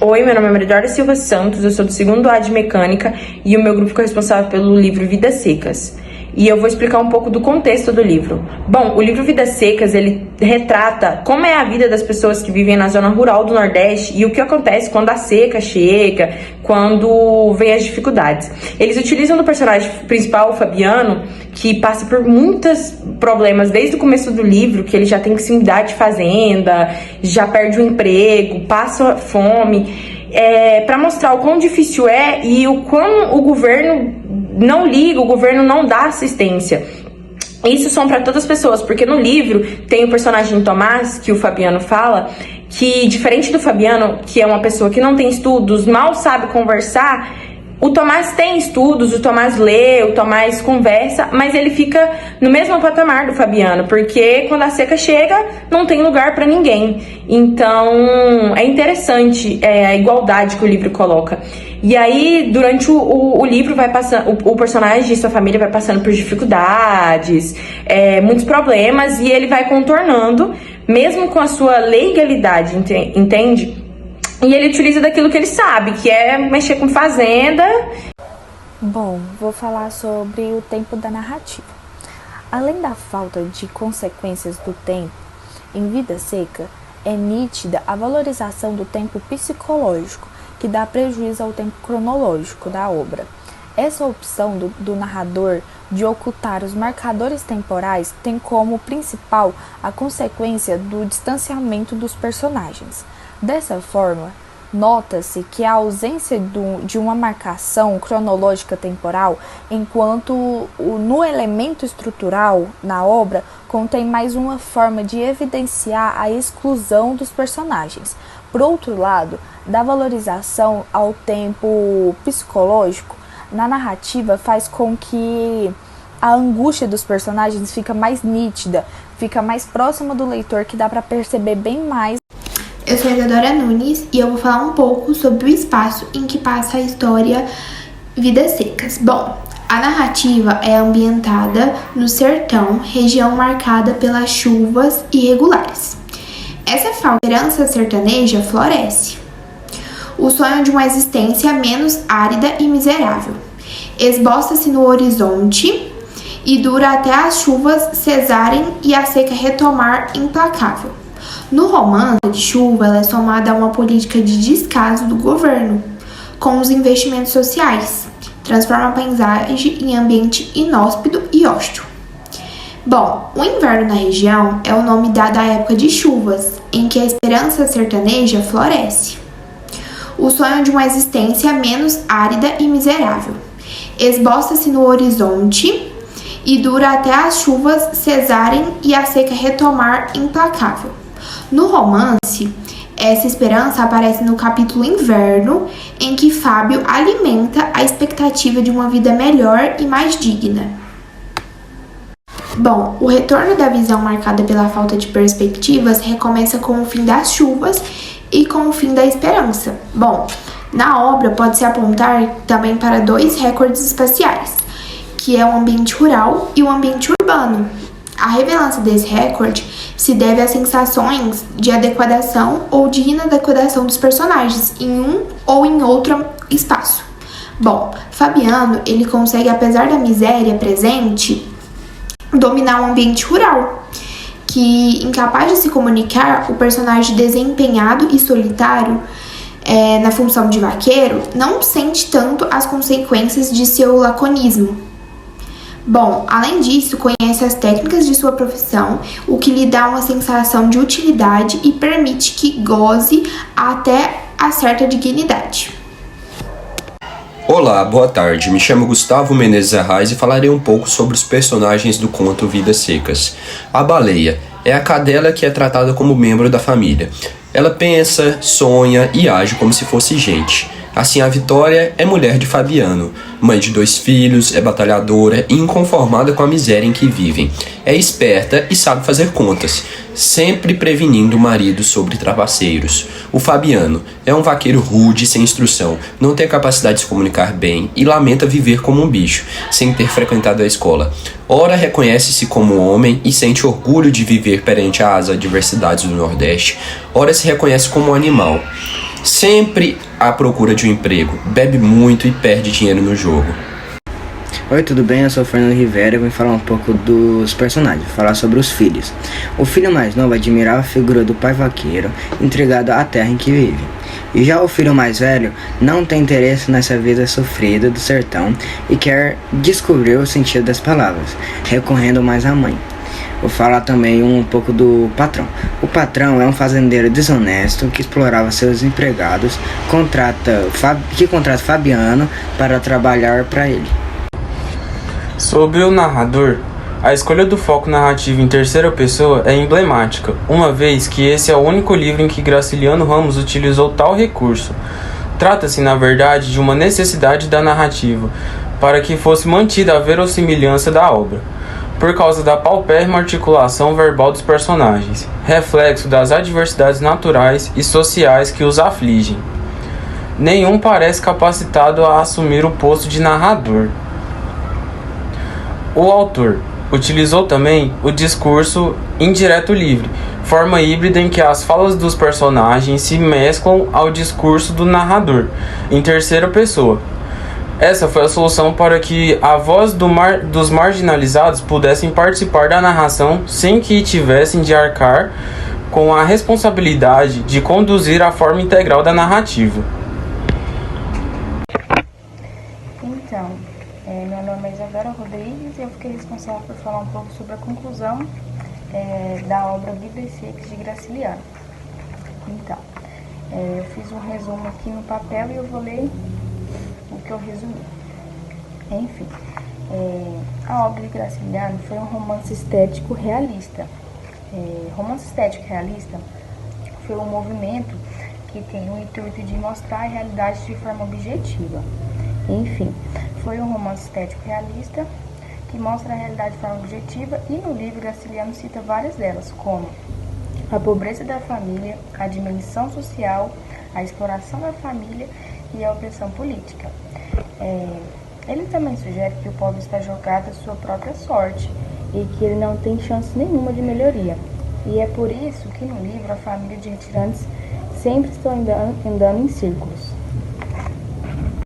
Oi, meu nome é Maria Eduarda Silva Santos, eu sou do segundo A de Mecânica e o meu grupo ficou responsável pelo livro Vidas Secas. E eu vou explicar um pouco do contexto do livro. Bom, o livro Vidas Secas, ele retrata como é a vida das pessoas que vivem na zona rural do Nordeste e o que acontece quando a seca chega, quando vem as dificuldades. Eles utilizam do personagem principal, o Fabiano, que passa por muitos problemas desde o começo do livro, que ele já tem que se mudar de fazenda, já perde o emprego, passa fome, para mostrar o quão difícil é e o quão o governo não liga, o governo não dá assistência. Isso são para todas as pessoas, porque no livro tem o personagem Tomás, que o Fabiano fala, que diferente do Fabiano, que é uma pessoa que não tem estudos, mal sabe conversar, o Tomás tem estudos, o Tomás lê, o Tomás conversa, mas ele fica no mesmo patamar do Fabiano, porque quando a seca chega, não tem lugar para ninguém. Então, é interessante a igualdade que o livro coloca. E aí, durante o livro, vai passando, o personagem e sua família vai passando por dificuldades, muitos problemas, e ele vai contornando, mesmo com a sua legalidade, entende? E ele utiliza daquilo que ele sabe, que é mexer com fazenda. Bom, vou falar sobre o tempo da narrativa. Além da falta de consequências do tempo, em Vida Seca, é nítida a valorização do tempo psicológico, que dá prejuízo ao tempo cronológico da obra. Essa opção do narrador de ocultar os marcadores temporais tem como principal a consequência do distanciamento dos personagens. Dessa forma, nota-se que a ausência de uma marcação cronológica temporal, enquanto no elemento estrutural na obra contém mais uma forma de evidenciar a exclusão dos personagens. Por outro lado, da valorização ao tempo psicológico, na narrativa faz com que a angústia dos personagens fica mais nítida, fica mais próxima do leitor, que dá para perceber bem mais. Eu sou a Isadora Nunes e eu vou falar um pouco sobre o espaço em que passa a história Vidas Secas. Bom, a narrativa é ambientada no sertão, região marcada pelas chuvas irregulares. Essa falta de esperança sertaneja floresce. O sonho de uma existência menos árida e miserável esboça-se no horizonte e dura até as chuvas cessarem e a seca retomar implacável. No romance de chuva, ela é somada a uma política de descaso do governo com os investimentos sociais, transforma a paisagem em ambiente inóspito e hostil. Bom, o inverno na região é o nome dado à época de chuvas, em que a esperança sertaneja floresce. O sonho de uma existência menos árida e miserável esboça-se no horizonte e dura até as chuvas cessarem e a seca retomar implacável. No romance, essa esperança aparece no capítulo Inverno, em que Fábio alimenta a expectativa de uma vida melhor e mais digna. Bom, o retorno da visão marcada pela falta de perspectivas recomeça com o fim das chuvas e com o fim da esperança. Bom, na obra pode-se apontar também para dois recordes espaciais, que é o ambiente rural e o ambiente urbano. A revelação desse recorde se deve às sensações de adequação ou de inadequação dos personagens em um ou em outro espaço. Bom, Fabiano, ele consegue, apesar da miséria presente, dominar um ambiente rural, que, incapaz de se comunicar, o personagem desempenhado e solitário na função de vaqueiro não sente tanto as consequências de seu laconismo. Bom, além disso, conhece as técnicas de sua profissão, o que lhe dá uma sensação de utilidade e permite que goze até a certa dignidade. Olá, boa tarde. Me chamo Gustavo Menezes Arraes e falarei um pouco sobre os personagens do conto Vidas Secas. A baleia é a cadela que é tratada como membro da família. Ela pensa, sonha e age como se fosse gente. Assim, a Vitória é mulher de Fabiano, mãe de 2 filhos, é batalhadora e inconformada com a miséria em que vivem. É esperta e sabe fazer contas, sempre prevenindo o marido sobre travesseiros. O Fabiano é um vaqueiro rude, sem instrução, não tem capacidade de se comunicar bem e lamenta viver como um bicho, sem ter frequentado a escola. Ora reconhece-se como homem e sente orgulho de viver perante as adversidades do Nordeste, ora se reconhece como um animal. sempre à procura de um emprego, bebe muito e perde dinheiro no jogo. Oi, tudo bem? Eu sou o Fernando Rivera e vou falar um pouco dos personagens, falar sobre os filhos. O filho mais novo admirava a figura do pai vaqueiro, entregado à terra em que vive. E já o filho mais velho não tem interesse nessa vida sofrida do sertão e quer descobrir o sentido das palavras, recorrendo mais à mãe. Vou falar também um pouco do patrão. O patrão é um fazendeiro desonesto que explorava seus empregados, que contrata Fabiano para trabalhar para ele. Sobre o narrador, a escolha do foco narrativo em terceira pessoa é emblemática, uma vez que esse é o único livro em que Graciliano Ramos utilizou tal recurso. Trata-se, na verdade, de uma necessidade da narrativa, para que fosse mantida a verossimilhança da obra, por causa da paupérrima articulação verbal dos personagens, reflexo das adversidades naturais e sociais que os afligem. Nenhum parece capacitado a assumir o posto de narrador. O autor utilizou também o discurso indireto livre, forma híbrida em que as falas dos personagens se mesclam ao discurso do narrador, em terceira pessoa. Essa foi a solução para que a voz dos marginalizados pudessem participar da narração sem que tivessem de arcar com a responsabilidade de conduzir a forma integral da narrativa. Então, meu nome é Isabela Rodrigues e eu fiquei responsável por falar um pouco sobre a conclusão da obra Vidas Secas de Graciliano. Então, eu fiz um resumo aqui no papel e eu vou ler o que eu resumi. Enfim, a obra de Graciliano foi um romance estético realista. Romance estético realista foi um movimento que tem o intuito de mostrar a realidade de forma objetiva. Enfim, foi um romance estético realista que mostra a realidade de forma objetiva e no livro Graciliano cita várias delas, como a pobreza da família, a dimensão social, a exploração da família e a opressão política. Ele também sugere que o pobre está jogado à sua própria sorte e que ele não tem chance nenhuma de melhoria. E é por isso que no livro a família de retirantes sempre estão andando em círculos.